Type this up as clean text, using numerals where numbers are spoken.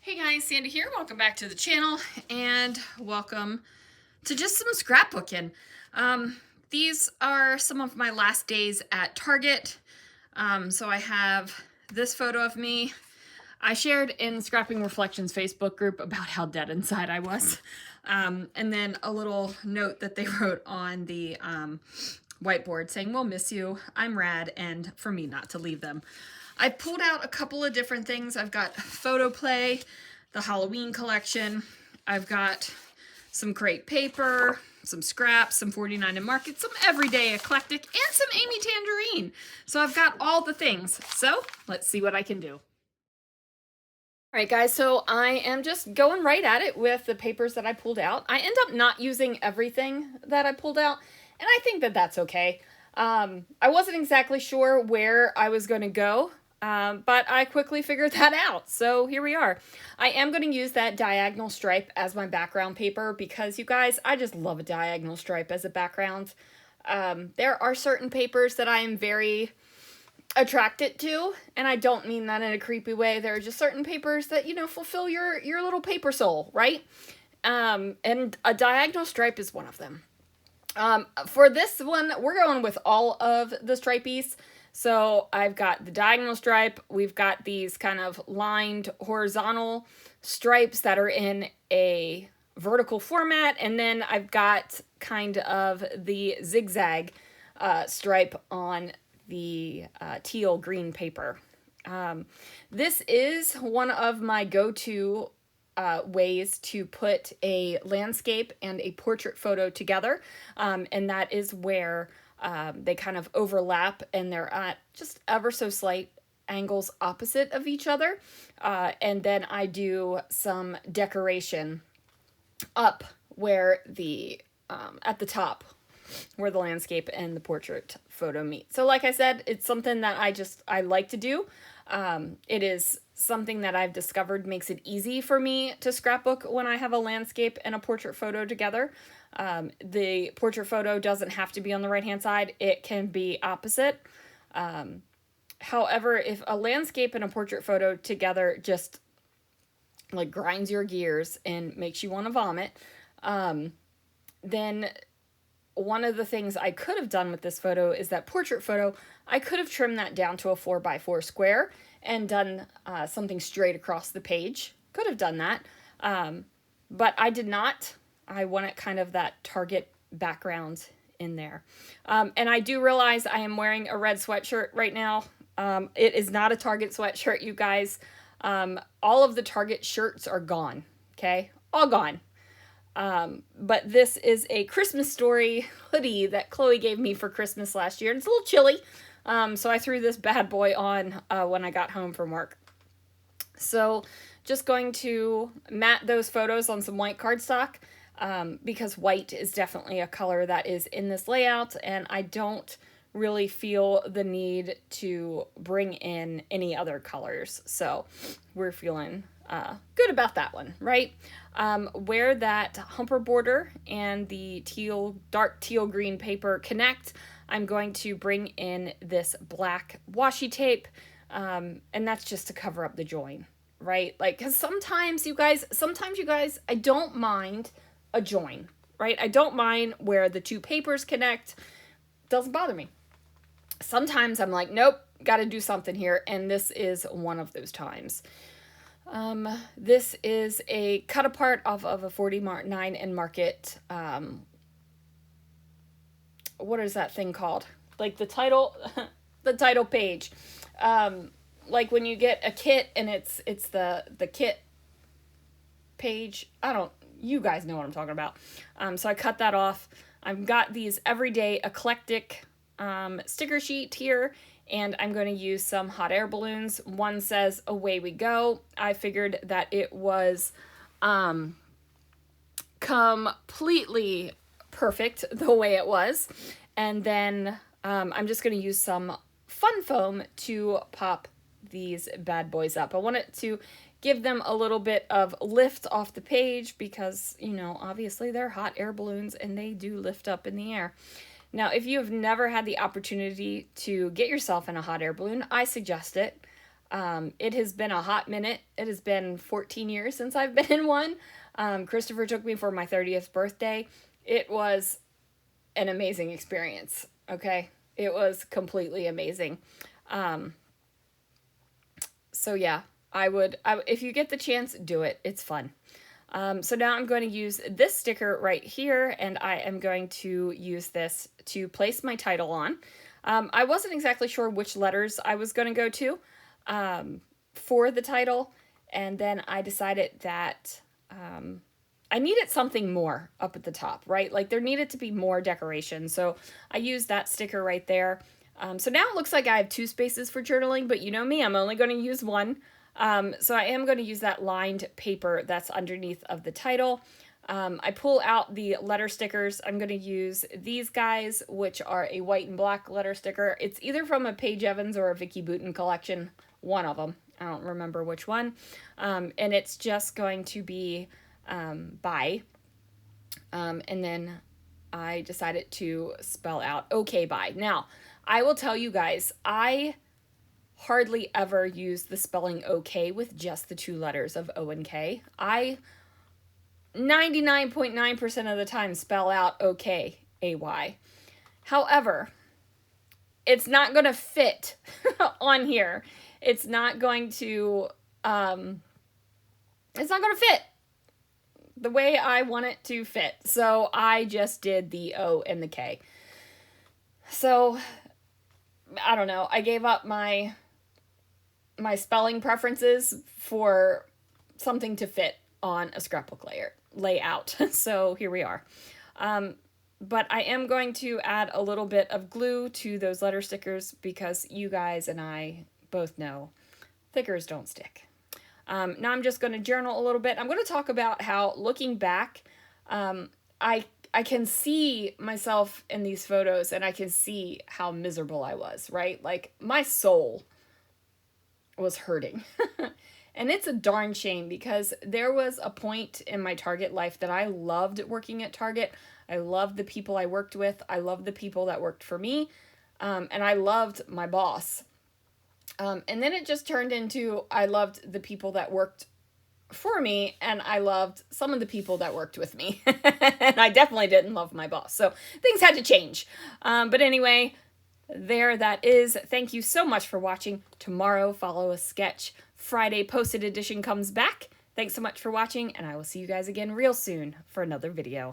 Hey guys, Sandy here. Welcome back to the channel and welcome to just some scrapbooking. These are some of my last days at Target. So I have this photo of me. I shared in Scrapping Reflections Facebook group about how dead inside I was. And then a little note that they wrote on the whiteboard saying, "We'll miss you, I'm rad," and for me not to leave them. I pulled out a couple of different things. I've got photo play, the Halloween collection. I've got some crate paper, some scraps, some 49 and Market, some everyday eclectic, and some Amy Tangerine. So I've got all the things. So let's see what I can do. All right, guys, so I am just going right at it with the papers that I pulled out. I end up not using everything that I pulled out, and I think that that's okay. I wasn't exactly sure where I was going to go, but I quickly figured that out. So here we are. I am going to use that diagonal stripe as my background paper because, you guys, I just love a diagonal stripe as a background. There are certain papers that I am very attracted to, and I don't mean that in a creepy way. There are just certain papers that, you know, fulfill your little paper soul, right? And a diagonal stripe is one of them. For this one, we're going with all of the stripies. So I've got the diagonal stripe. We've got these kind of lined horizontal stripes that are in a vertical format. And then I've got kind of the zigzag stripe on the teal green paper. This is one of my go-to ways to put a landscape and a portrait photo together, and that is where they kind of overlap and they're at just ever so slight angles opposite of each other, and then I do some decoration up where the at the top where the landscape and the portrait photo meet. So like I said, it's something that I like to do. It is something that I've discovered makes it easy for me to scrapbook when I have a landscape and a portrait photo together. The portrait photo doesn't have to be on the right-hand side. It can be opposite. However, if a landscape and a portrait photo together just like grinds your gears and makes you want to vomit, then one of the things I could have done with this photo is that portrait photo, I could have trimmed that down to a 4x4 square and done something straight across the page. Could have done that, but I did not. I wanted kind of that Target background in there. And I do realize I am wearing a red sweatshirt right now. It is not a Target sweatshirt, you guys. All of the Target shirts are gone, okay? All gone. But this is a Christmas Story hoodie that Chloe gave me for Christmas last year. And it's a little chilly, so I threw this bad boy on when I got home from work. So just going to mat those photos on some white cardstock, because white is definitely a color that is in this layout, and I don't really feel the need to bring in any other colors. So we're feeling good about that one, right? Where that humper border and the dark teal green paper connect, I'm going to bring in this black washi tape, and that's just to cover up the join, right? Like, because sometimes you guys, I don't mind a join, right? I don't mind where the two papers connect. Doesn't bother me. Sometimes I'm like, nope, got to do something here, and this is one of those times. This is a cut apart off of a 49 and Market, what is that thing called? Like the title, the title page. Like when you get a kit and it's the kit page. You guys know what I'm talking about. So I cut that off. I've got these everyday eclectic, sticker sheet here, and I'm going to use some hot air balloons. One says "Away we go." I figured that it was completely perfect the way it was. And then I'm just going to use some fun foam to pop these bad boys up. I want it to give them a little bit of lift off the page because, you know, obviously they're hot air balloons and they do lift up in the air. Now, if you have never had the opportunity to get yourself in a hot air balloon, I suggest it. It has been a hot minute. It has been 14 years since I've been in one. Christopher took me for my 30th birthday. It was an amazing experience, okay? It was completely amazing. So yeah, if you get the chance, do it. It's fun. So now I'm going to use this sticker right here, and I am going to use this to place my title on. I wasn't exactly sure which letters I was going to go to for the title, and then I decided that I needed something more up at the top, right? Like there needed to be more decoration, so I used that sticker right there. So now it looks like I have 2 spaces for journaling, but you know me, I'm only going to use one. So I am going to use that lined paper that's underneath of the title. I pull out the letter stickers. I'm going to use these guys, which are a white and black letter sticker. It's either from a Paige Evans or a Vicky Bouton collection, one of them. I don't remember which one. And it's just going to be bye. And then I decided to spell out okay bye. Now, I will tell you guys, I hardly ever use the spelling okay with just the 2 letters of O and K. I 99.9% of the time spell out okay, A-Y. However, it's not going to fit on here. It's not going to fit the way I want it to fit. So I just did the O and the K. So I don't know. I gave up my spelling preferences for something to fit on a scrapbook layout. So here we are. But I am going to add a little bit of glue to those letter stickers because you guys and I both know thickers don't stick. Now I'm just going to journal a little bit. I'm going to talk about how, looking back, I can see myself in these photos and I can see how miserable I was, right? Like my soul was hurting. And it's a darn shame because there was a point in my Target life that I loved working at Target. I loved the people I worked with. I loved the people that worked for me. And I loved my boss. And then it just turned into I loved the people that worked for me, and I loved some of the people that worked with me. And I definitely didn't love my boss. So things had to change. But anyway, there that is. Thank you so much for watching. Tomorrow, follow a sketch. Friday, posted edition comes back. Thanks so much for watching, and I will see you guys again real soon for another video.